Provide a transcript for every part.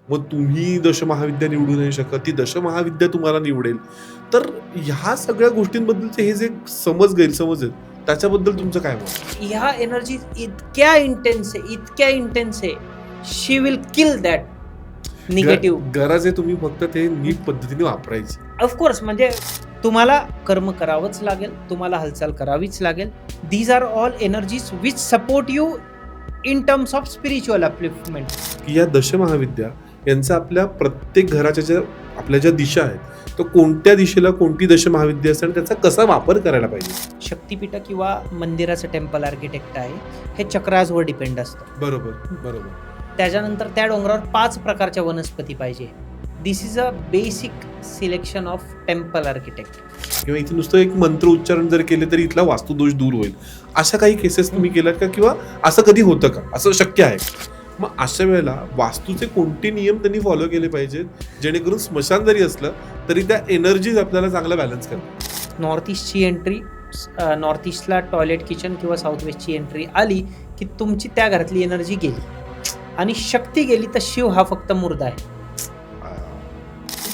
मग तुम्ही दशमहाविद्या निवडू नाही शकत, ती दशमहाविद्या तुम्हाला निवडेल. तर ह्या सगळ्या गोष्टींबद्दलचे हे जे गैरसमज आहेत, त्याच्याबद्दल तुमचं काय मत आहे? ह्या एनर्जी इतक्या इंटेन्स आहे, इतक्या इंटेन्स आहे. शी विल किल दॅट निगेटिव्ह. गरज आहे तुम्ही फक्त ते नीट पद्धतीने वापरायची. ऑफकोर्स म्हणजे तुम्हाला कर्म करावंच लागेल, तुम्हाला हालचाल करावीच लागेल. These are all energies which support you in terms of spiritual upliftment. की या दशमहाविद्या यांचा आपल्या प्रत्येक घराच्या आपल्या ज्या दिशा आहेत, तर कोणत्या दिशेला कोणती दशमहाविद्या असते आणि त्याचा कसा वापर करायला पाहिजे? शक्तिपीठ किंवा मंदिराचं टेम्पल आर्किटेक्ट आहे, हे चक्रासवर डिपेंड असतं. बरोबर, बरोबर. त्याच्यानंतर त्या डोंगरावर 5 प्रकारच्या वनस्पती पाहिजे. This is a basic selection of temple architect. किंवा इथे नुसतं एक मंत्र उच्चारण जर केले तरी इथला वास्तुदोष दूर होईल. अशा काही केसेस तुम्ही केल्यात का? किंवा असं कधी होतं का? असं शक्य आहे का? मग अशा वेळेला वास्तूचे कोणते नियम त्यांनी फॉलो केले पाहिजेत, जेणेकरून स्मशान जरी असलं तरी त्या एनर्जीज आपल्याला चांगला बॅलन्स करतात? नॉर्थ ईस्टची एंट्री, नॉर्थ ईस्टला टॉयलेट किचन किंवा साऊथ वेस्टची एंट्री आली की तुमची त्या घरातली एनर्जी गेली आणि शक्ती गेली तर शिव हा फक्त मुर्दा आहे.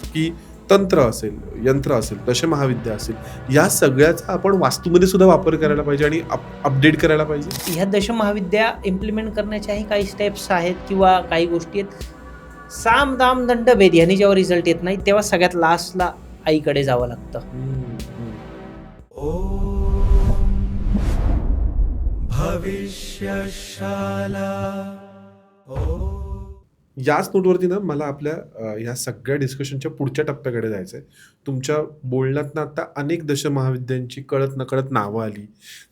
की तंत्र असेल, यंत्र असेल, दशमहाविद्या असेल, या सगळ्याचा आपण वास्तूमध्ये सुद्धा वापर करायला पाहिजे आणि अपडेट करायला पाहिजे. ह्या दशमहाविद्या इम्प्लिमेंट करण्याच्याही काही स्टेप्स आहेत किंवा काही गोष्टी आहेत. साम दाम दंड भेद ह्यानी जेव्हा रिझल्ट येत नाही तेव्हा सगळ्यात लास्टला आईकडे जावं लागतं. भविष्यशाला. याच नोटवरती ना मला आपल्या ह्या सगळ्या डिस्कशनच्या पुढच्या टप्प्याकडे जायचं आहे. तुमच्या बोलण्यातनं आता अनेक दशमहाविद्यांची कळत नकळत नावं आली.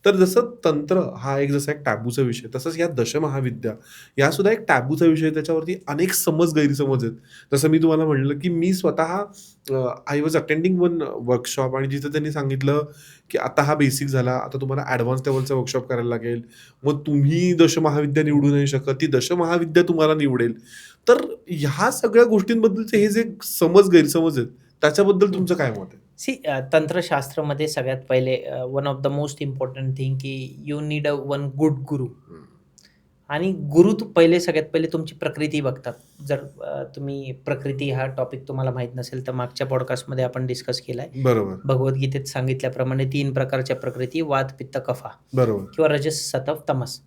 तर जसं तंत्र हा जसा एक टॅबूचा विषय, तसंच या दशमहाविद्या या सुद्धा एक टॅबूचा विषय. त्याच्यावरती अनेक गैरसमज आहेत. जसं मी तुम्हाला म्हणलं की मी स्वतः I was attending one workshop आणि जिथं त्यांनी सांगितलं की आता हा बेसिक झाला, आता तुम्हाला ॲडव्हान्स लेवलचा वर्कशॉप करायला लागेल. मग तुम्ही दशमहाविद्या निवडू नाही शकत, ती दशमहाविद्या तुम्हाला निवडेल. तर ह्या सगळ्या गोष्टींबद्दलचे हे जे गैरसमज आहेत, त्याच्याबद्दल तुमचं काय मत आहे? तंत्रशास्त्रामध्ये सगळ्यात पहिले one of the most important thing की यू नीड वन गुड गुरु. आणि गुरु पहिले सगळ्यात पहिले तुमची प्रकृती बघतात. जर तुम्ही प्रकृती हा टॉपिक तुम्हाला माहित नसेल तर मागच्या पॉडकास्टमध्ये आपण डिस्कस केलाय. बरोबर, भगवद्गीतेत सांगितल्याप्रमाणे 3 प्रकारच्या प्रकृती, वात पित्त कफा बरोबर. किंवा रजस सतव तमस.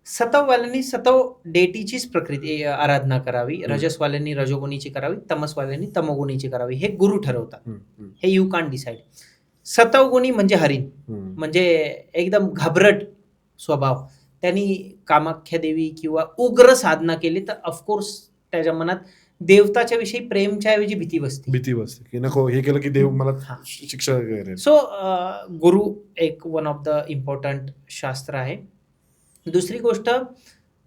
सतववाल्यांनी सतव डेटीचीच प्रकृती आराधना करावी, रजसवाल्यांनी रजोगुणीची करावी, तमसवाल्यांनी तमोगुणीची करावी. हे गुरु ठरवतात. हे यू कांट डिसाइड. सतवगुणी म्हणजे हरिण, म्हणजे एकदम घाबरट स्वभाव. त्यांनी कामाख्या देवी किंवा उग्र साधना केली तर ऑफकोर्स त्याच्या मनात देवताच्या विषयी प्रेमच्या ऐवजी भीती बसते की नको हे केलं की देव मला शिक्षा करेल. सो गुरु एक वन ऑफ द इम्पॉर्टंट शास्त्र आहे. दुसरी गोष्ट,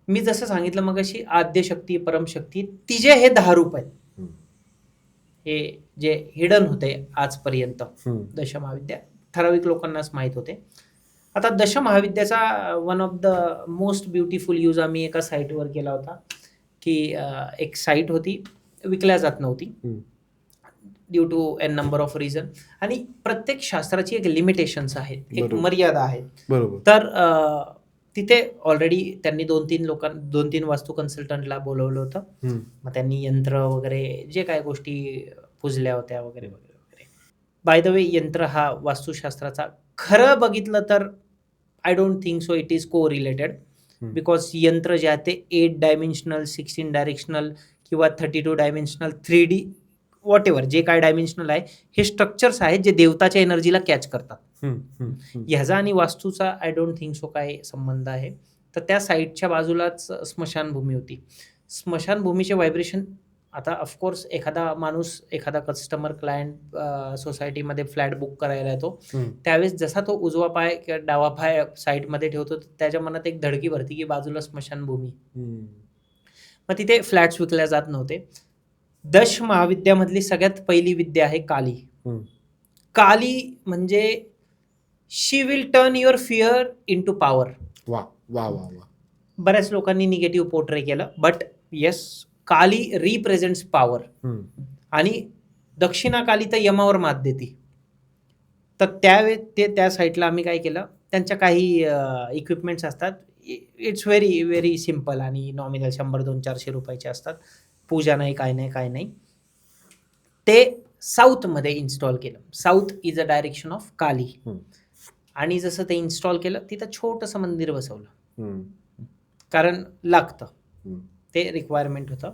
मी जसं सांगितलं मगाशी, आद्यशक्ती परमशक्ती तिचे हे 10 रूप आहेत. हे जे हिडन होते आजपर्यंत दशमहाविद्या ठराविक लोकांनाच माहीत होते. आता दशमहाविद्याचा one of the most beautiful use आम्ही एका साईटवर केला होता की एक साईट होती, विकल्या जात नव्हती due to an number of reason. आणि प्रत्येक शास्त्राची एक लिमिटेशन्स आहेत, एक मर्यादा आहे. बरोबर. तर तिथे ऑलरेडी त्यांनी 2-3 वास्तू कन्सल्टंटला बोलवलं होतं. मग त्यांनी यंत्र वगैरे जे काय गोष्टी पुजल्या होत्या वगैरे वगैरे वगैरे. बाय द वे, यंत्र हा वास्तुशास्त्राचा खरं बघितलं तर I don't think so it is को रिलेटेड. बिकॉज यंत्र जे आहे ते 8 डायमेन्शनल, 16 डायरेक्शनल किंवा 32 डायमेन्शनल, 3D वॉट एव्हर जे काय डायमेन्शनल आहे, हे स्ट्रक्चर्स आहेत जे देवताच्या एनर्जीला कॅच करतात. ह्याचा आणि वास्तूचा आय डोंट थिंक सो काय संबंध आहे. तर त्या साईटच्या बाजूलाच स्मशानभूमी होती. स्मशानभूमीचे व्हायब्रेशन, आता ऑफकोर्स एखादा माणूस, एखादा कस्टमर क्लायंट सोसायटीमध्ये फ्लॅट बुक करायला येतो, त्यावेळेस जसा तो उजवा पाय किंवा डावा पाय साईटमध्ये ठेवतो त्याच्या मनात एक धडकी भरती की बाजूला स्मशानभूमी. मग तिथे फ्लॅट्स विकल्या जात नव्हते. दशमहाविद्यामधली सगळ्यात पहिली विद्या आहे काली. काली म्हणजे she will turn your fear into power. वा वा वा वा. बऱ्याच लोकांनी निगेटिव्ह पोर्ट्रे केलं, but yes, Kali represents power. आणि दक्षिणा काली तर यमावर मात देते. तर त्यावेळेस त्या साईटला आम्ही काय केलं, त्यांच्या काही इक्विपमेंट्स असतात, इट्स व्हेरी व्हेरी सिम्पल आणि नॉमिनल 100, 200, 400 रुपयाचे असतात. पूजा नाही, काय नाही, काय नाही. ते साऊथमध्ये इन्स्टॉल केलं. South is a direction of Kali. Hmm. आणि जसं ते इन्स्टॉल केलं तिथं छोटंसं मंदिर बसवलं, हम्म. कारण लागतं, हम्म. ते रिक्वायरमेंट होतं.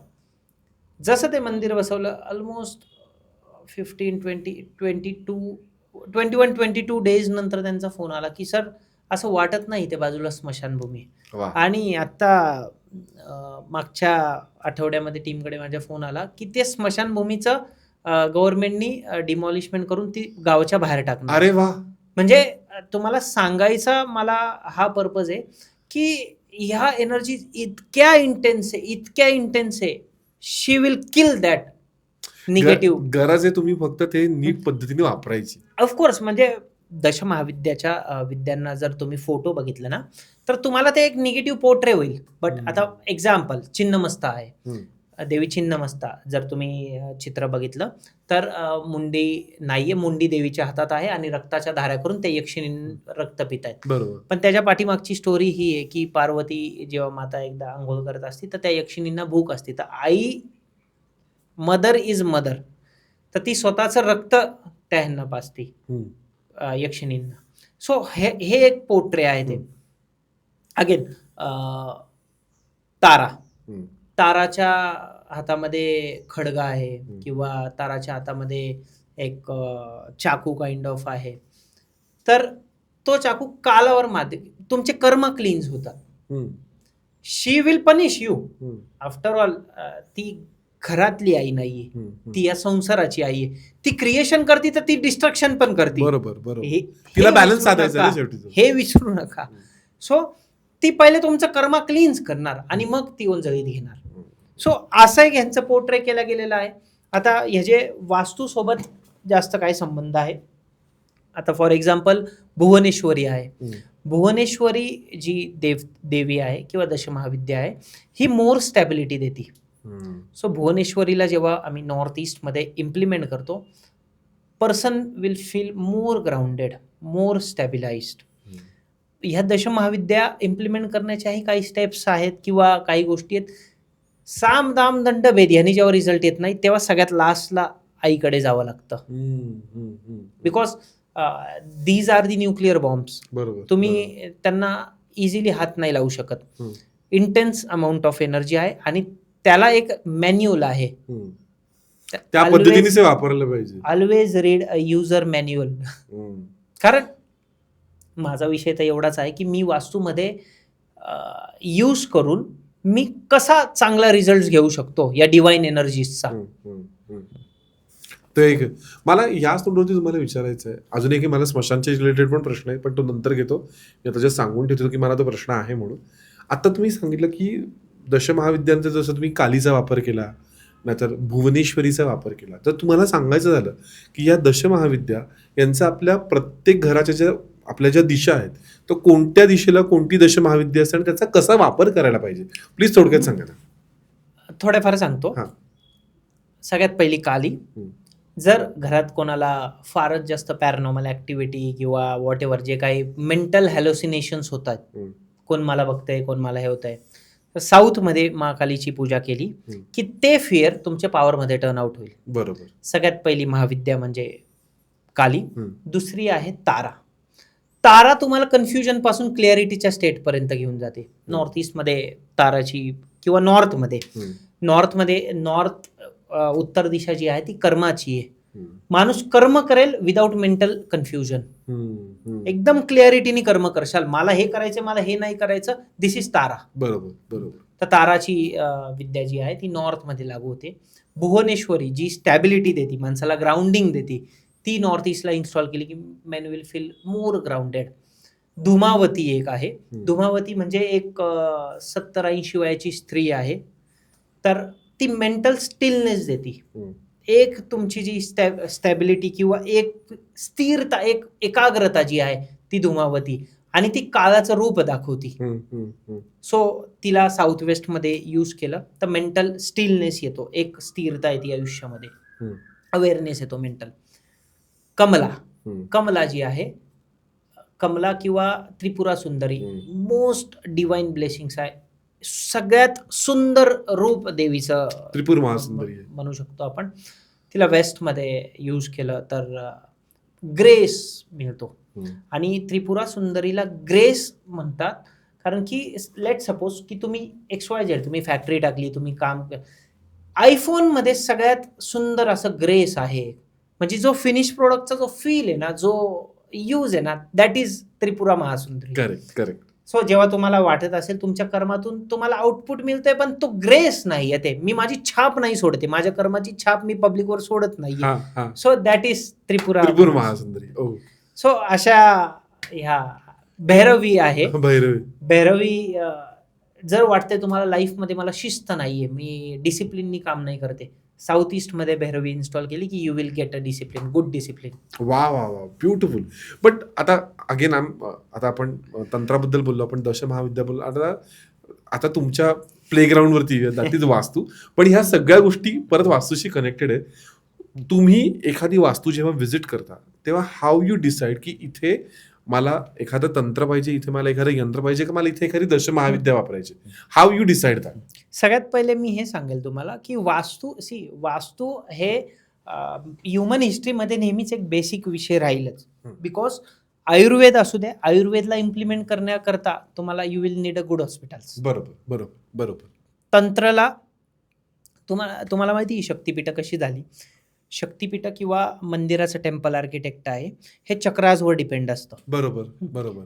जसं ते मंदिर बसवलं, ऑलमोस्ट 21-22 डेज नंतर त्यांचा फोन आला की सर असं वाटत नाही ते बाजूला स्मशानभूमी आहे. वा. आणि आता मागच्या आठवड्यामध्ये टीमकडे माझ्या फोन आला की ते स्मशानभूमीचं गव्हर्नमेंटनी डिमॉलिशमेंट करून ती गावाच्या बाहेर टाकणार. अरे वा. म्हणजे तुम्हाला सांगायचा मला हा पर्पज आहे की ह्या एनर्जी इतक्या इंटेन्स आहे, शी विल किल दॅट निगेटिव्ह. गरज आहे तुम्ही फक्त ते नीट पद्धतीने वापरायची. ऑफकोर्स, म्हणजे दशमहाविद्याच्या विद्यांना जर तुम्ही फोटो बघितला ना तर तुम्हाला ते एक निगेटिव्ह पोर्ट्रे होईल. बट आता एक्झाम्पल छिन्नमस्ता आहे, देवी छिन्नमस्ता. जर तुम्ही चित्र बघितलं तर मुंडी नाहीये, मुंडी देवीच्या हातात आहे आणि रक्ताच्या धाऱ्या करून ते यक्षिणी रक्त पित आहेत. बरोबर. पण त्याच्या पाठीमागची स्टोरी ही आहे की पार्वती जेव्हा माता एकदा आंघोळ करत असते तर त्या यक्षिणींना भूक असते, तर आई मदर इज मदर, तर ती स्वतःचं रक्त त्या ह्यांना पाजते, यक्षिणींना. सो हे एक पोर्ट्रे आहे ते. अगेन ताराच्या हातामध्ये खडगा आहे किंवा ताराच्या हातामध्ये एक चाकू काइंड ऑफ आहे. तर तो चाकू कालावर माते, तुमचे कर्म क्लीन्स होतात. She will punish you. After all ती घरातली आई नाहीये, ती या संसाराची आई आहे. ती क्रिएशन करते तर ती डिस्ट्रक्शन पण करते. बरोबर. तिला बॅलन्स साधायचा शेवटी. हे विसरू नका. सो ती पहिले तुमचं कर्म क्लीन्स करणार आणि मग ती ओंजळीत घेणार. सो असं एक ह्यांचं पोर्ट्रे केला गेलेला आहे. आता ह्याचे वास्तूसोबत जास्त काय संबंध आहे, आता फॉर एक्झाम्पल भुवनेश्वरी आहे. भुवनेश्वरी जी देवी आहे किंवा दशमहाविद्या आहे, ही मोर स्टॅबिलिटी देते. सो भुवनेश्वरीला जेव्हा आम्ही नॉर्थ ईस्टमध्ये इम्प्लिमेंट करतो, person will feel more grounded, more stabilised. ह्या दशमहाविद्या इम्प्लिमेंट करण्याच्याही काही स्टेप्स आहेत किंवा काही गोष्टी आहेत. साम दाम दंड भेद ह्यानी जेव्हा रिझल्ट येत नाही तेव्हा सगळ्यात लास्टला आईकडे जावं लागतं. Because these are the nuclear bombs. तुम्ही त्यांना इझिली हात नाही लावू शकत. इंटेन्स अमाऊंट ऑफ एनर्जी आहे आणि त्याला एक मॅन्युअल आहे. त्या पद्धतीने वापरलं पाहिजे. Always read a user manual. कारण माझा विषय तर एवढाच आहे की मी वास्तूमध्ये यूज करून मी कसा चांगला रिझल्ट घेऊ शकतो या डिवाइन एनर्जीजचा. तो एक मला याच तोंडावरती तुम्हाला विचारायचं आहे. अजून एक मला स्मशानच्या रिलेटेड पण प्रश्न आहे, पण तो नंतर घेतो. मी आता जस्ट सांगून ठेवतो की मला तो प्रश्न आहे म्हणून. आता तुम्ही सांगितलं की दशमहाविद्यांचा जसं तुम्ही कालीचा वापर केला, नाहीतर भुवनेश्वरीचा वापर केला, तर तुम्हाला सांगायचं झालं की या दशमहाविद्या यांचा आपल्या प्रत्येक घराच्या ज्या आपल्या ज्या दिशा आहेत, तर कोणत्या दिशेला कोणती दशमहाविद्या असते आणि त्याचा कसा वापर करायला पाहिजे, प्लीज थोडक्यात सांगा ना. थोड्याफार सांगतो. सगळ्यात पहिली काली. जर घरात कोणाला फारच जास्त पॅरानॉर्मल ऍक्टिव्हिटी किंवा व्हॉट एव्हर जे काही मेंटल हॅलोसिनेशन्स होतात, कोण मला बघतंय, कोण मला हे होतंय, तर साऊथमध्ये महाकालीची पूजा केली की ते फिअर तुमच्या पॉवरमध्ये टर्न आउट होईल. बरोबर. सगळ्यात पहिली महाविद्या म्हणजे काली. दुसरी आहे तारा. तारा तुम्हाला कन्फ्युजन पासून क्लिअरिटीच्या स्टेट पर्यंत घेऊन जाते. नॉर्थ ईस्टमध्ये ताराची किंवा नॉर्थमध्ये उत्तर दिशा जी आहे ती कर्माची आहे. माणूस कर्म करेल विदाउट मेंटल कन्फ्युजन. एकदम क्लिअरिटीने कर्म करशाल. मला हे करायचं, मला हे नाही करायचं. दिस इज तारा. बरोबर. तर ताराची विद्या जी आहे ती नॉर्थमध्ये लागू होते. भुवनेश्वरी जी स्टॅबिलिटी देते, माणसाला ग्राउंडिंग देते, ती नॉर्थ ईस्टला इन्स्टॉल केली की man will feel more grounded. Dhumavati एक आहे. धुमावती म्हणजे एक 70-80 वयाची स्त्री आहे. तर ती मेंटल स्टिलनेस देते. एक तुमची जी स्टॅबिलिटी किंवा एक स्थिरता, एक एकाग्रता जी आहे ती धुमावती, आणि ती काळाचं रूप दाखवती. सो तिला साऊथ वेस्टमध्ये यूज केलं तर मेंटल स्टिलनेस येतो, एक स्थिरता येते आयुष्यामध्ये, अवेअरनेस येतो मेंटल. कमला जी आहे, कमला किंवा Tripura Sundari, most divine blessings आहे. सगळ्यात सुंदर रूप देवीचं त्रिपुर महासुंदरी आहे. म्हणू शकतो आपण. तिला वेस्टमध्ये यूज केलं तर ग्रेस मिळतो. आणि त्रिपुरा सुंदरीला ग्रेस म्हणतात कारण की लेट सपोज की तुम्ही XYZ तुम्ही फॅक्टरी टाकली, तुम्ही काम आयफोनमध्ये सगळ्यात सुंदर असं ग्रेस आहे. म्हणजे जो फिनिश प्रोडक्टचा जो फील आहे ना, जो यूज आहे ना, that is Tripura Mahasundari. Correct. So जेव्हा तुम्हाला वाटत असेल तुमच्या कर्मातून तुम्हाला आउटपुट मिळतंय पण तो ग्रेस नाही येते, मी माझी छाप नाही सोडते, माझ्या कर्माची छाप मी पब्लिकवर सोडत नाहीये. So that is Tripura Mahasundari. So अशा ह्या भैरवी आहे. भैरवी जर वाटते तुम्हाला लाईफमध्ये मला शिस्त नाहीये, मी डिसिप्लिननी काम नाही करते, साऊथ ईस्टमध्ये भैरवी इन्स्टॉल केली की you will get a discipline, good discipline. वा ब्युटिफुल. बट आता अगेन आता आपण तंत्राबद्दल बोललो, आपण दशमहाविद्या बोललो, आता तुमच्या प्लेग्राऊंडवरती दॅट इज वास्तू. पण ह्या सगळ्या गोष्टी परत वास्तूशी कनेक्टेड आहे. तुम्ही एखादी वास्तू जेव्हा व्हिजिट करता तेव्हा हाऊ यू डिसाईड की इथे मला एखादं तंत्र पाहिजे, इथे मला एखादं यंत्र पाहिजे, का मला इथे एखादी दशमहाविद्या वापरायची? How you decide that? सगळ्यात पहिले मी हे सांगेल तुम्हाला की वास्तू हे ह्युमन हिस्ट्रीमध्ये नेहमीच एक बेसिक विषय राहीलच. बिकॉज आयुर्वेद असू द्या, आयुर्वेदला इम्प्लिमेंट करण्याकरता तुम्हाला you will need a good hospitals. बरोबर. तंत्रला तुम्हाला माहिती शक्तिपीठ कशी झाली? शक्तिपीठ किंवा मंदिराचं टेम्पल आर्किटेक्ट आहे हे चक्राजवर डिपेंड असतं. बरोबर.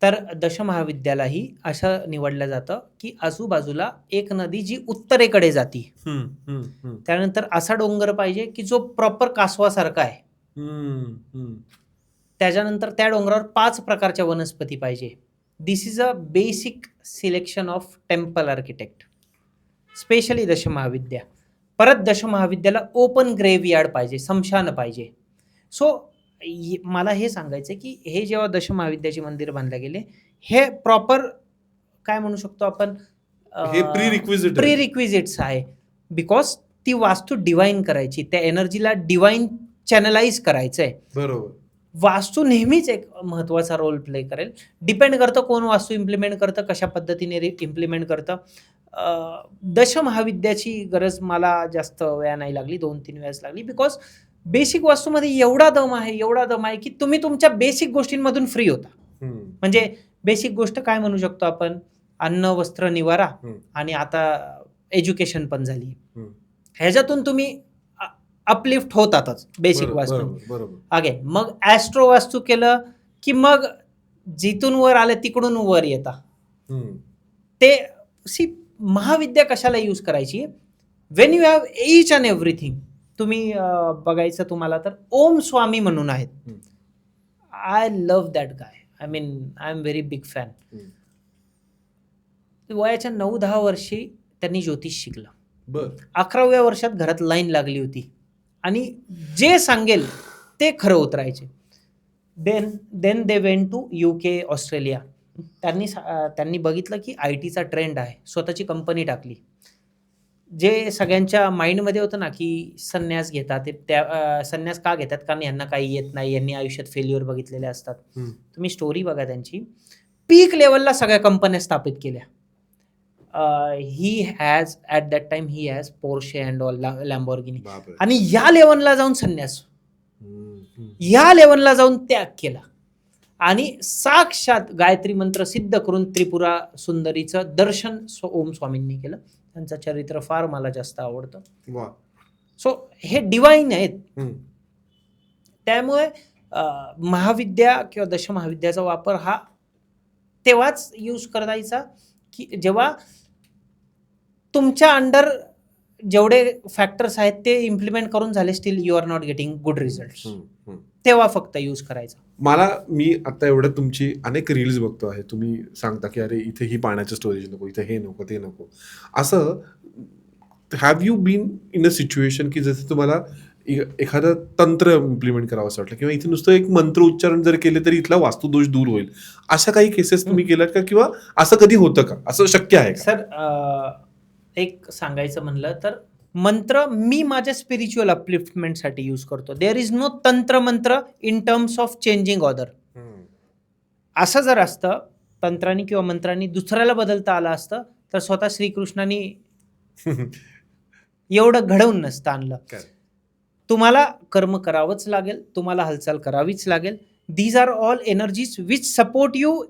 तर दशमहाविद्यालाही असं निवडलं जातं की आजूबाजूला एक नदी जी उत्तरेकडे जाते, त्यानंतर असा डोंगर पाहिजे की जो प्रॉपर कासवासारखा आहे, त्याच्यानंतर त्या डोंगरावर 5 प्रकारच्या वनस्पती पाहिजे. This is a basic selection of temple architect, specially Dashamahavidya. परत दशमहाविद्याला ओपन ग्रेव्हयार्ड पाहिजे, स्मशान पाहिजे. सो मला हे सांगायचं की हे जेव्हा दशमहाविद्याचे मंदिर बांधले गेले, हे प्रॉपर काय म्हणू शकतो आपण, हे प्री-रिक्विजिट्स आहे. बिकॉज ती वास्तू डिवाइन करायची, त्या एनर्जीला डिवाइन चॅनलाइज करायचं आहे. बरोबर. वास्तू नेहमीच एक महत्वाचा रोल प्ले करेल. डिपेंड करतं कोण वास्तू इम्प्लिमेंट करतं, कशा पद्धतीने इम्प्लिमेंट करतं. दशमहाविद्याची गरज मला जास्त वेळा नाही लागली, 2-3 वेळाच लागली. बिकॉज बेसिक वास्तूमध्ये एवढा दम आहे की तुम्ही तुमच्या बेसिक गोष्टींमधून फ्री होता. म्हणजे बेसिक गोष्ट काय म्हणू शकतो आपण, अन्न, वस्त्र, निवारा, आणि आता एज्युकेशन पण झाली. ह्याच्यातून तुम्ही अपलिफ्ट होतातच बेसिक वास्तू. अगेन मग ॲस्ट्रो वास्तू केलं की मग जिथून वर आले तिकडून वर येता. ते महाविद्या कशाला यूज करायची? Wien you have each and everything. तुम्ही बघायचं तुम्हाला तर ओम स्वामी म्हणून आहेत. I love that guy. I am very big fan. वयाच्या 9-10 वर्षी त्यांनी ज्योतिष शिकलं. 11व्या वर्षात घरात लाईन लागली होती आणि जे सांगेल ते खरं उतरायचे. Then they went to UK, Australia. त्यांनी बघितलं की IT चा ट्रेंड आहे, स्वतःची कंपनी टाकली. जे सगळ्यांच्या माइंडमध्ये होतं ना की संन्यास घेतात, संन्यास का घेतात? कारण यांना काही येत नाही, यांनी आयुष्यात फेल्युअर बघितलेले असतात. तुम्ही स्टोरी बघा त्यांची. पीक लेवलला सगळ्या कंपन्या स्थापित केल्या. He has at that time he has Porsche and all, Lamborghini. आणि या लेवलला जाऊन संन्यास, या लेवलला जाऊन त्याग केला आणि साक्षात गायत्री मंत्र सिद्ध करून त्रिपुरा सुंदरीचं दर्शन ओम स्वामींनी केलं. त्यांचं चरित्र फार मला जास्त आवडतं. सो हे डिवाइन आहेत. त्यामुळे महाविद्या किंवा दशमहाविद्याचा वापर हा तेव्हाच यूज करायचा की जेव्हा तुमच्या अंडर जेवढे फॅक्टर्स आहेत ते इम्प्लिमेंट करून झाले, still you are not getting good result, तेव्हा फक्त यूज करायचा. मी आता एवढं तुमची अनेक रील्स बघतो आहे, तुम्ही सांगता की अरे इथे ही पाण्याचं स्टोरेज नको, इथे हे नको, ते नको. असं have you been in a situation की जसं तुम्हाला एखादं तंत्र इम्प्लिमेंट करावं असं वाटलं, किंवा इथे नुसतं एक मंत्र उच्चारण जर केले तरी इथला वास्तुदोष दूर होईल, अशा काही केसेस तुम्ही केल्यात का? किंवा असं कधी होतं का? असं शक्य आहे का? सर, एक सांगायचं म्हणलं तर मंत्र मी माझ्या स्पिरिच्युअल अपलिफ्टमेंटसाठी यूज करतो. देअर इज नो तंत्र मंत्र in terms of changing order. असं जर असतं तंत्रांनी किंवा मंत्रांनी दुसऱ्याला बदलता आलं असतं तर स्वतः श्रीकृष्णाने एवढं घडवून नसतं आणलं. तुम्हाला कर्म करावंच लागेल, तुम्हाला हालचाल करावीच लागेल. These are all energies which support you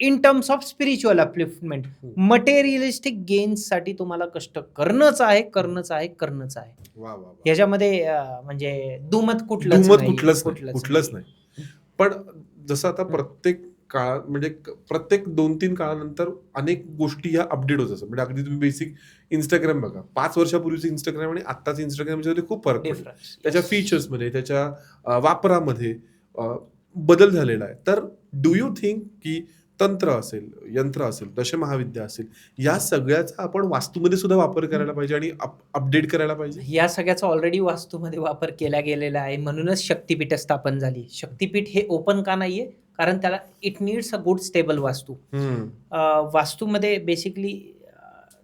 in terms of spiritual upliftment. Materialistic गेन्ससाठी तुम्हाला कष्ट करणंच आहे. वा वा वा. याच्यामध्ये म्हणजे दुमत कुठलंच नाही. पण जसं आता प्रत्येक काळ म्हणजे प्रत्येक 2-3 काळानंतर अनेक गोष्टी ह्या अपडेट होत असतात. म्हणजे अगदी तुम्ही बेसिक इंस्टाग्राम बघा, 5 वर्षापूर्वीचं इंस्टाग्राम आणि आत्ताचं इंस्टाग्रामच्या खूप फरक पडतो. त्याच्या फीचर्समध्ये, त्याच्या वापरामध्ये बदल झालेला आहे. तर डू यू थिंक की तंत्र असेल, यंत्र असेल, दशमहाविद्या असेल, या सगळ्याचा आपण वास्तूमध्ये सुद्धा वापर करायला पाहिजे आणि अपडेट करायला पाहिजे? या सगळ्याचा ऑलरेडी वास्तूमध्ये वापर केला गेलेला आहे. म्हणूनच शक्तीपीठ स्थापन झाली. शक्तीपीठ हे ओपन का नाहीये? कारण त्याला it needs a good stable वास्तू. वास्तूमध्ये बेसिकली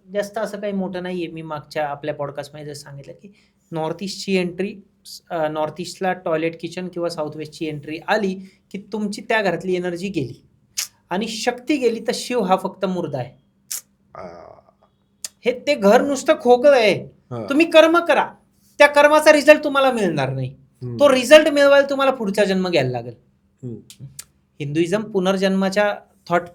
जास्त असं काही मोठं नाहीये. मी मागच्या आपल्या पॉडकास्टमध्ये जर सांगितलं की नॉर्थ ईस्टची एंट्री, नॉर्थ ईस्टला टॉयलेट, किचन किंवा साऊथ वेस्टची एंट्री आली की तुमची त्या घरातली एनर्जी गेली आणि शक्ती गेली तर शिव हा फक्त मुर्दा आहे. हे ते घर नुसतं खोकं आहे. तुम्ही कर्म करा, त्या कर्माचा रिझल्ट तुम्हाला मिळणार नाही. तो रिझल्ट मिळवायला तुम्हाला पुढचा जन्म घ्यायला लागेल. हिंदुइझम पुनर्जन्माच्या थॉट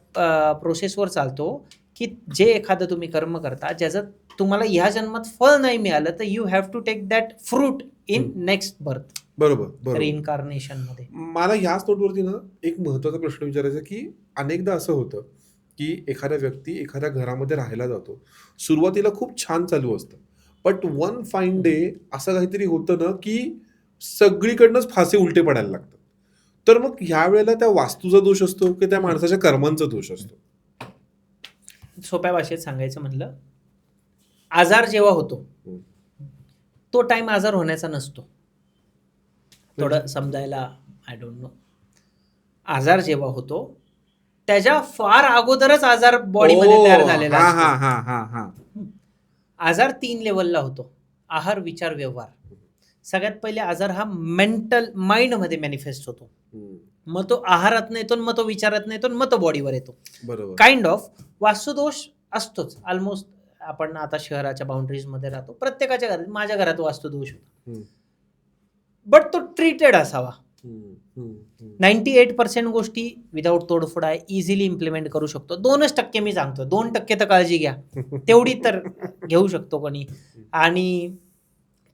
प्रोसेसवर चालतो की जे एखादं तुम्ही कर्म करता ज्याचं तुम्हाला ह्या जन्मात फळ नाही मिळालं तर you have to take that fruit in next birth. बरोबर. रिइन्कार्नेशन मध्ये. मला ह्याच नोटवरती ना एक महत्वाचा प्रश्न विचारायचा की अनेकदा असं होतं की एखादा व्यक्ती एखाद्या घरामध्ये राहायला जातो, सुरुवातीला खूप छान चालू असतं, बट वन फाईन डे असं काहीतरी होतं ना की सगळीकडनंच फासे उलटे पडायला लागतात. तर मग ह्या वेळेला त्या वास्तूचा दोष असतो की त्या माणसाच्या कर्मांचा दोष असतो? सोप्या भाषेत सांगायचं म्हणलं, आजार जेव्हा होतो तो टाइम आजार होण्याचा नसतो. थोडं समजायला आय डोंट नो. आजार जेव्हा होतो त्याच्या फार अगोदरच आजार बॉडीमध्ये तयार झालेला असतो. आजार 3 लेवलला होतो: आहार, विचार, व्यवहार. सगळ्यात पहिले आजार हा मेंटल माइंड मध्ये मॅनिफेस्ट होतो. मग तो आहारात येतो, मग तो विचारात येतो, मग तो बॉडीवर येतो. बरोबर. काइंड ऑफ वास्तुदोष असतोच ऑलमोस्ट. आपण आता शहराच्या बाउंड्रीज मध्ये राहतो, प्रत्येकाच्या घरात, माझ्या घरात वास्तुदोष होता, बट तो ट्रीटेड असावा. 98% गोष्टी विदाऊट तोडफोड आहे, इझिली इम्प्लिमेंट करू शकतो. 2% मी सांगतो, 2% तर काळजी घ्या, तेवढी तर घेऊ शकतो कोणी. आणि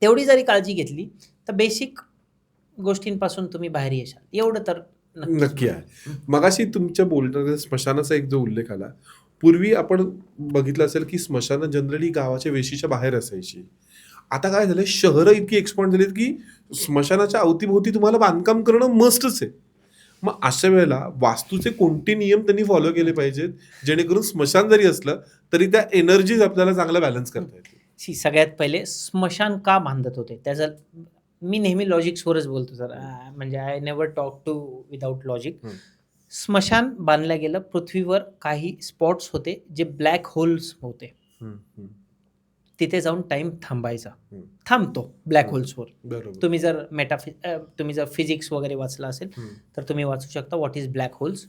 तेवढी जरी काळजी घेतली तर बेसिक गोष्टींपासून तुम्ही बाहेर येशाल, एवढं तर नक्की आहे. मगाशी तुमच्या बोलण्यात स्मशानाचा एक जो उल्लेख आला, पूर्वी आपण बघितलं असेल की स्मशानं जनरली गावाच्या वेशीच्या बाहेर असायची. आता काय झालंय, शहरं इतकी एक्सपांड झालीत की स्मशानाच्या अवतीभोवती तुम्हाला बांधकाम करणं मस्टच आहे. मग अशा वेळेला वास्तूचे कोणते नियम त्यांनी फॉलो केले पाहिजेत जेणेकरून स्मशान जरी असलं तरी त्या एनर्जीज आपल्याला चांगला बॅलन्स करता येतील? सगळ्यात पहिले स्मशान का बांधत होते त्याचं मी नेहमी लॉजिक्सवरच बोलतो सर. म्हणजे I never talk to without logic. स्मशान बांधलं गेलं, पृथ्वीवर काही स्पॉट्स होते जे ब्लॅक होल्स होते. तिथे जाऊन टाइम थांबतो ब्लॅक होल्सवर. तुम्ही जर फिजिक्स वगैरे वाचला असेल तर तुम्ही वाचू शकता what is black holes.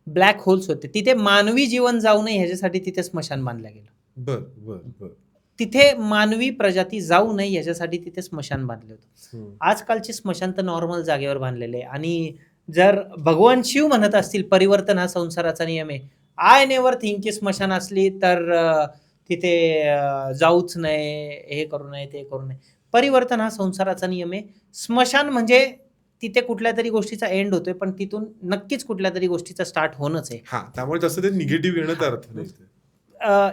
Black holes होते तिथे, मानवी जीवन जाऊ नये ह्याच्यासाठी तिथे स्मशान बांधलं गेलं. तिथे मानवी प्रजाती जाऊ नये याच्यासाठी तिथे स्मशान बांधले होते. आजकालचे स्मशान तर नॉर्मल जागेवर बांधलेले. आणि जर भगवान शिव म्हणत असतील परिवर्तन हा संसाराचा नियम आहे, आय नेव्हर थिंक की स्मशान असली तर तिथे जाऊच नये, हे करू नये, ते करू नये. परिवर्तन हा संसाराचा नियम आहे. स्मशान म्हणजे तिथे कुठल्या तरी गोष्टीचा एंड होतोय, पण तिथून नक्कीच कुठल्या तरी गोष्टीचा स्टार्ट होणंच आहे. त्यामुळे तसं ते निगेटिव्ह येण्याचा अर्थ नाही.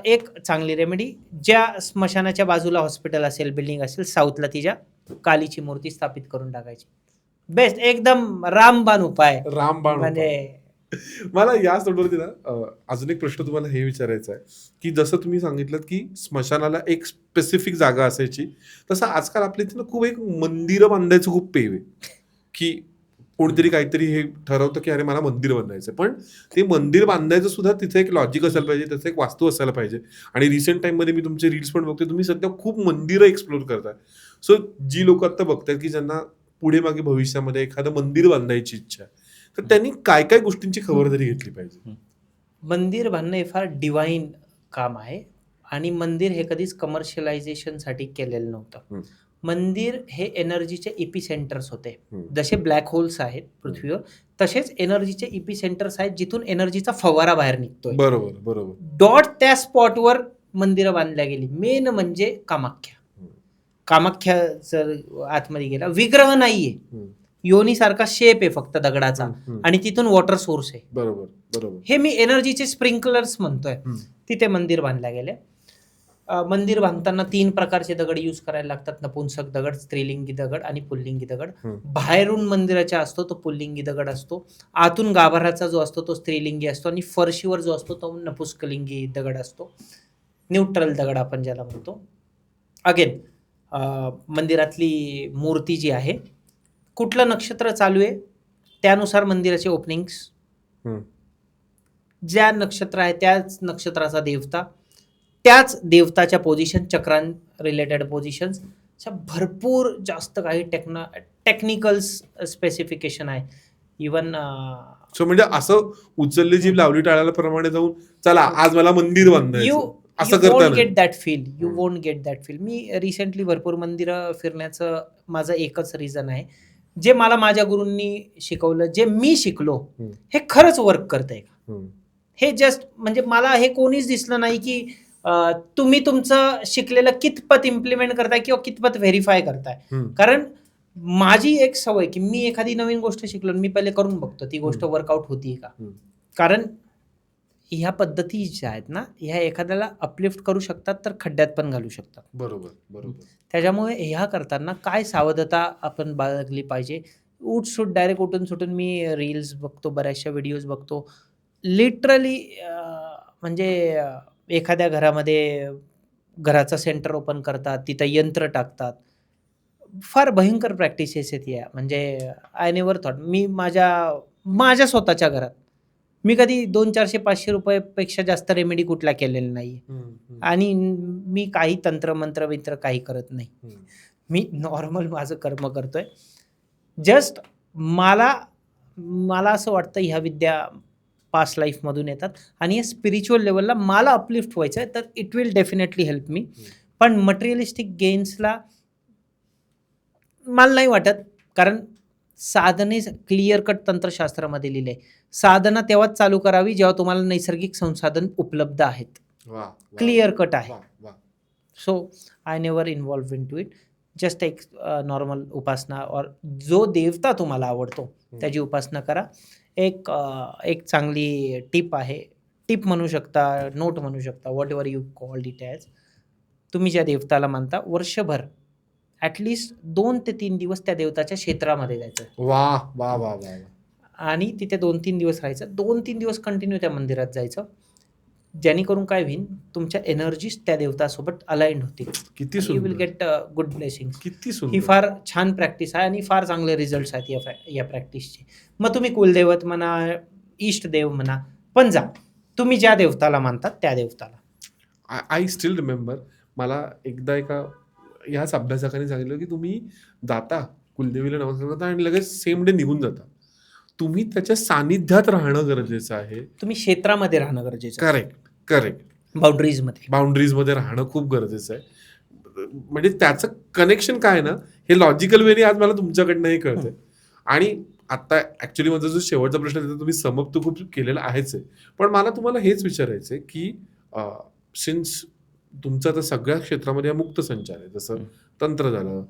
एक चांगली रेमेडी, ज्या स्मशानाच्या बाजूला हॉस्पिटल असेल, बिल्डिंग असेल, साऊथला तिच्या कालीची मूर्ती स्थापित करून टाकायची. बेस्ट, एकदम रामबाण उपाय. म्हणजे मला याच नोटवरती ना अजून एक प्रश्न तुम्हाला हे विचारायचा आहे की जसं तुम्ही सांगितलं की स्मशानाला एक स्पेसिफिक जागा असायची, तसं आजकाल आपल्या इथे खूप एक मंदिरं बांधायचं खूप पेव आहे की कोणीतरी काहीतरी हे ठरवतं की अरे मला मंदिर बांधायचं, पण ते मंदिर बांधायचं सुद्धा तिथे एक लॉजिक असायला पाहिजे, त्याचं एक वास्तू असायला पाहिजे. आणि रिसेंट टाइममध्ये मी तुमचे रील्स पण बघते, तुम्ही सध्या खूप मंदिरं एक्सप्लोर करताय. सो जी लोक आता बघतायत की ज्यांना पुढे मागे भविष्यामध्ये एखादं मंदिर बांधायची इच्छा आहे, तर त्यांनी काय काय गोष्टींची खबरदारी घेतली पाहिजे? मंदिर बांधणं हे फार डिवाइन काम आहे आणि मंदिर हे कधीच कमर्शियलायझेशनसाठी केलेलं नव्हतं. हं. मंदिर हे एनर्जीचे इपी सेंटर्स होते. हं. जसे ब्लॅक होल्स आहेत पृथ्वीवर, तसेच एनर्जीचे इपी सेंटर्स आहेत जिथून एनर्जीचा फवारा बाहेर निघतोय. बरोबर. डॉट त्या स्पॉटवर मंदिरं बांधल्या गेली. मेन म्हणजे कामाख्या. हं. कामाख्या जर आतमध्ये गेला, विग्रह नाहीये, हं. योनीसारखा शेप आहे फक्त दगडाचा हं. आणि तिथून वॉटर सोर्स आहे. बरोबर. हे मी एनर्जीचे स्प्रिंकलर्स म्हणतोय. हं. तिथे मंदिर बांधल्या गेले. मंदिर बांधताना 3 प्रकारचे दगड यूज करायला लागतात. नपुंसक दगड, स्त्रीलिंगी दगड आणि पुल्लिंगी दगड. हं. बाहेरून मंदिराच्या असतो तो पुल्लिंगी दगड असतो. आतून गाभाऱ्याचा जो असतो तो स्त्रीलिंगी असतो आणि फरशीवर जो असतो तो नपुंसकलिंगी दगड असतो. न्यूट्रल दगड आपण ज्याला म्हणतो. अगेन मंदिरातली मूर्ती जी आहे, कुठलं नक्षत्र चालू आहे त्यानुसार मंदिराचे ओपनिंग्स. हं. ज्या नक्षत्र आहे त्याच नक्षत्राचा देवता, त्याच देवताच्या पोझिशन, चक्रां रिलेटेड पोझिशन्स, अशा भरपूर जास्त काही टेक्निकल्स स्पेसिफिकेशन आहे. इवन सो म्हणजे असं उचलली जीभ लावली टाळाला प्रमाणे जाऊन चला आज मला मंदिर बांधायचं असं करता वोंट नाही. Get that feel. You won't get that feel. Me recently भरपूर मंदिरं फिरण्याचं माझं एकच रिझन आहे, जे मला माझ्या गुरूंनी शिकवलं, जे मी शिकलो हं. हे खरंच वर्क करतंय का. हं. हे जस्ट म्हणजे मला हे कोणीच दिसलं नाही की तुम्ही तुमचं शिकलेलं कितपत इम्प्लिमेंट करताय किंवा कितपत व्हेरीफाय करताय. हं. कारण माझी एक सवय की मी एखादी नवीन गोष्ट शिकलो, मी पहिले करून बघतो ती गोष्ट वर्कआउट होतीये का. हं. कारण ह्या पद्धती ज्या आहेत ना, ह्या एखाद्याला अपलिफ्ट करू शकतात तर खड्ड्यात पण घालू शकतात. बरोबर. त्याच्यामुळे ह्या करताना काय सावधता आपण बाळगली पाहिजे. डायरेक्ट उठून सुटून मी रील्स बघतो, बऱ्याचशा व्हिडिओज बघतो. लिटरली म्हणजे एखाद्या घरामध्ये घराचा सेंटर ओपन करतात, तिथं यंत्र टाकतात. फार भयंकर प्रॅक्टिसेस आहेत या. म्हणजे आय नेव्हर थॉट. मी माझ्या स्वतःच्या घरात मी कधी 200, 400, 500 रुपयापेक्षा जास्त रेमेडी कुठला केलेला नाही. आणि मी काही तंत्र-मंत्र काही करत नाही. मी नॉर्मल माझं कर्म करतोय. जस्ट मला असं वाटतं ह्या विद्या पास्ट लाईफमधून येतात आणि या स्पिरिच्युअल लेवलला मला अपलिफ्ट व्हायचं आहे, तर it will definitely help me. पण मटेरियलिस्टिक गेन्सला मला नाही वाटत, कारण साधने क्लिअर कट तंत्रशास्त्रामध्ये लिहिलंय. साधना तेव्हाच चालू करावी जेव्हा तुम्हाला नैसर्गिक संसाधन उपलब्ध आहेत. क्लिअर कट आहे. So I never involve into it. Just एक नॉर्मल उपासना और जो देवता तुम्हाला आवडतो त्याची उपासना करा. एक चांगली टिप आहे. टिप म्हणू शकता, नोट म्हणू शकता, what ever you called it as. तुम्ही ज्या देवताला मानता वर्षभर ॲटलिस्ट 2 ते 3 दिवस त्या देवताच्या क्षेत्रामध्ये जायचं. वा. आणि तिथे 2-3 दिवस राहायचं. 2-3 दिवस कंटिन्यू त्या मंदिरात जायचं. जेणेकरून काय होईल, तुमच्या एनर्जीज त्या देवतासोबत अलाइंड होतील. किती यू विल सुंदर. Get good blessings. किती ही सुंदर. फार छान प्रॅक्टिस आहे आणि फार चांगले रिझल्ट्स आहेत या प्रॅक्टिसचे. मग तुम्ही कुलदैवत म्हणा, इष्टदेव म्हणा, पण जा तुम्ही ज्या देवताला मानतात त्या देवताला. आय स्टील रिमेंबर मला एकदा एका ह्याच अभ्यासकाने सांगितलं की तुम्ही जाता कुलदेवीला नमस्कार करता आणि लगेच सेम डे निघून जाता. तुम्ही त्याच्या सानिध्यात राहणं गरजेचं आहे. तुम्ही क्षेत्रामध्ये राहणं गरजेचं आहे. करेक्ट. बाउंड्रीजमध्ये राहणं खूप गरजेचं आहे. म्हणजे त्याचं कनेक्शन काय ना, हे लॉजिकल वेने आज मला तुमच्याकडनंही कळतंय. आणि आता ऍक्च्युली माझा जो शेवटचा प्रश्न आहे तुम्ही समाप्त खूप केलेला आहेच आहे. पण मला तुम्हाला हेच विचारायचं आहे की सिन्स तुमचा तर सगळ्या क्षेत्रामध्ये मुक्त संचार आहे, जसं तंत्र झालं,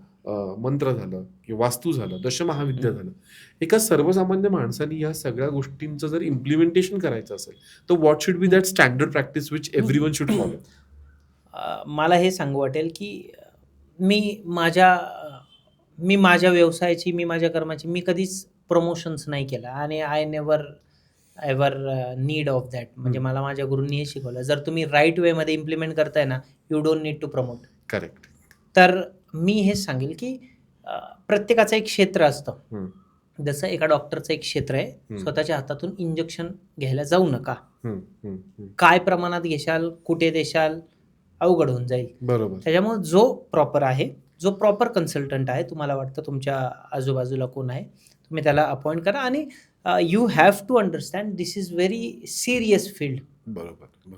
मंत्र झालं किंवा वास्तू झालं, दशमहाविद्या झालं. एका सर्वसामान्य माणसाने या सगळ्या गोष्टींचं जर इम्प्लिमेंटेशन करायचं असेल तर what should be that standard practice which everyone should follow. मला हे सांगू वाटेल की मी माझ्या व्यवसायाची, मी माझ्या कर्माची मी कधीच प्रमोशन्स नाही केलं आणि I never ever need of that. म्हणजे मला माझ्या गुरूंनी हे शिकवलं, जर तुम्ही राईट वेमध्ये इम्प्लिमेंट करताय ना, you don't need to promote. Correct. तर मी हेच सांगेल की प्रत्येकाचं एक क्षेत्र असतं. जसं एका डॉक्टरचं एक क्षेत्र आहे, स्वतःच्या हातातून इंजेक्शन घ्यायला जाऊ नका. काय प्रमाणात घेशाल, कुठे देशाल, अवघड होऊन जाईल. बरोबर. त्याच्यामुळे जो प्रॉपर आहे, जो प्रॉपर कन्सल्टंट आहे, तुम्हाला वाटतं तुमच्या आजूबाजूला कोण आहे, तुम्ही त्याला अपॉइंट करा. आणि you have to understand this is very serious field. बरोबर.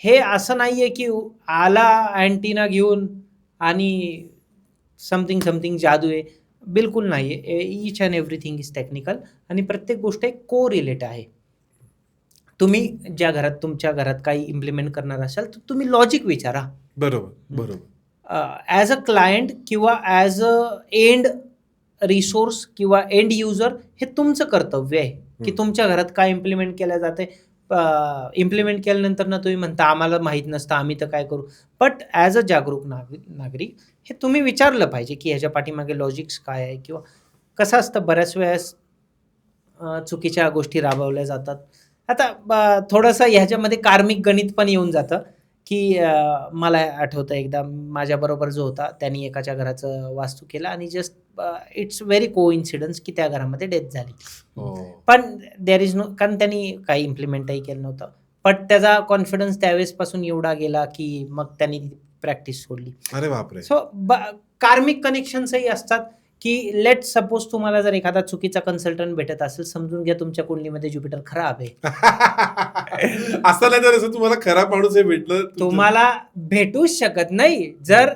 हे असं नाहीये की आला अँटिना घेऊन आणि समथिंग जादू आहे. बिलकुल नाहीये. Each and everything is technical आणि प्रत्येक गोष्ट एक कोरिलेट आहे. तुम्ही तुमच्या घरात काही इम्प्लिमेंट करणार असाल, तर तुम्ही लॉजिक विचारा. बरोबर. ॲज अ क्लायंट किंवा ॲज अ एंड रिसोर्स किंवा एंड युजर हे तुमचं कर्तव्य आहे, की तुमच्या घरात काय इम्प्लिमेंट केलं जातंय. इम्प्लिमेंट केल्यानंतर ना तुम्ही म्हणता आम्हाला माहीत नसतं, आम्ही तर काय करू. बट ॲज अ जागरूक नागरिक हे तुम्ही विचारलं पाहिजे, की ह्याच्या पाठीमागे लॉजिक्स काय आहे किंवा कसं असतं बऱ्याच वेळेस चुकीच्या गोष्टी राबवल्या जातात. आता थोडंसं ह्याच्यामध्ये कार्मिक गणित पण येऊन जातं, की मला आठवतं एकदा माझ्याबरोबर जो होता त्यांनी एकाच्या घराचं वास्तू केलं आणि जस्ट इट्स व्हेरी कोइन्सिडन्स की त्या घरामध्ये डेथ झाली. पण देअर इज नो, कारण त्यांनी काही इम्प्लिमेंटही केलं नव्हतं. बट त्याचा कॉन्फिडन्स त्यावेळेसपासून एवढा गेला, की मग त्यांनी ती प्रॅक्टिस सोडली. अरे बापरे. सो कार्मिक कनेक्शन्सही असतात, की लेट सपोज तुम्हाला जर एखादा चुकीचा कन्सल्टंट भेटत असेल, समजून घ्या तुमच्या कुंडलीमध्ये ज्युपिटर खराब आहे. असं नाही तर असं तुम्हाला खरा माणूस हे भेटलं तुम्हाला भेटूच शकत नाही. जर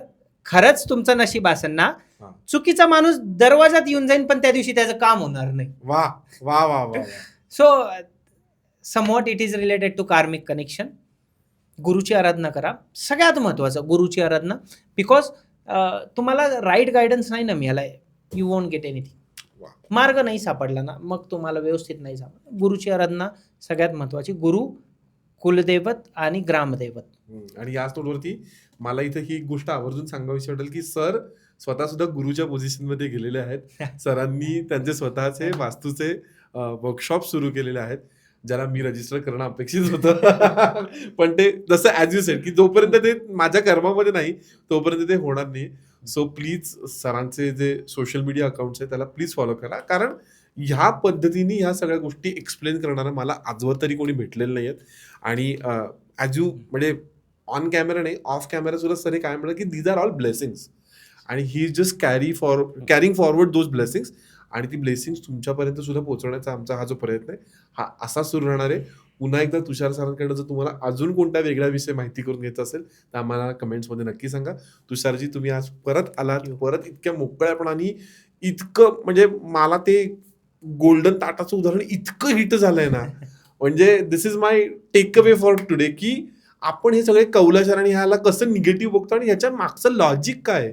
खरंच तुमचं नशीब असेल ना, चुकीचा माणूस दरवाजात येऊन जाईल, पण त्या दिवशी त्याचं काम होणार नाही. वा वा वा वा. So somewhat it is related to karmic connection. गुरुची आराधना करा. सगळ्यात महत्त्वाचं गुरुची आराधना. बिकॉज तुम्हाला राईट गायडन्स नाही ना मिळाला, यू वोंट गेट एनिथिंग. मार्ग नाही सापडला ना, मग तुम्हाला व्यवस्थित नाही सापडला. गुरुची आराधना सगळ्यात महत्त्वाची. गुरु, कुलदैवत आणि ग्रामदैवत. आणि याच नोटवरती मला इथं ही गोष्ट आवर्जून सांगावीशी वाटेल, की सर स्वतः सुद्धा गुरुच्या पोझिशनमध्ये गेलेले आहेत. सरांनी त्यांचे स्वतःचे वास्तूचे वर्कशॉप सुरू केलेले आहेत, ज्याला मी रजिस्टर करणं अपेक्षित होतं. पण ते जसं ॲज यू सेड, की जोपर्यंत ते माझ्या कर्मामध्ये नाही तोपर्यंत ते होणार नाही. सो प्लीज सरांचे जे सोशल मीडिया अकाउंट्स आहेत त्याला प्लीज फॉलो करा. कारण ह्या पद्धतीने ह्या सगळ्या गोष्टी एक्सप्लेन करणारं मला आजवर तरी कोणी भेटलेलं नाही आहेत. आणि ॲज यू म्हणजे ऑन कॅमेरा नाही, ऑफ कॅमेरा सुद्धा सर हे काय म्हणलं, की दीज आर ऑल ब्लेसिंग्स आणि he is just carrying forward those blessings. आणि ती ब्लेसिंग्स तुमच्यापर्यंत सुद्धा पोहोचवण्याचा आमचा हा जो प्रयत्न आहे हा असा सुरू राहणार आहे. पुन्हा एकदा तुषार सरांकडनं जर तुम्हाला अजून कोणत्या वेगळ्या विषय माहिती करून घ्यायचा असेल तर आम्हाला कमेंट्समध्ये नक्की सांगा. तुषारजी, तुम्ही आज परत आलात, परत इतक्या मोकळ्यापणाने, इतकं म्हणजे मला ते गोल्डन ताटाचं उदाहरण इतकं हिट झालंय ना, म्हणजे this is my takeaway for today, की आपण हे सगळे कौलाचार आणि ह्याला कसं निगेटिव्ह बघतो आणि ह्याच्या मागचं लॉजिक काय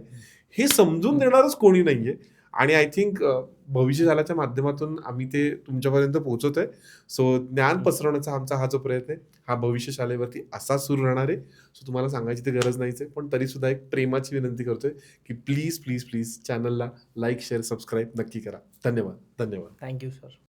हे समजून देणारच कोणी नाहीये. आणि आय थिंक भविष्यशालाच्या माध्यमातून आम्ही ते तुमच्यापर्यंत पोहोचवतोय. सो ज्ञान पसरवण्याचा आमचा हा जो प्रयत्न आहे हा भविष्यशालेवरती असाच सुरू राहणार आहे. सो तुम्हाला सांगायची तर गरज नाहीच आहे, पण तरी सुद्धा एक प्रेमाची विनंती करतोय की प्लीज प्लीज प्लीज चॅनलला लाईक, शेअर, सबस्क्राईब नक्की करा. धन्यवाद. Thank you sir.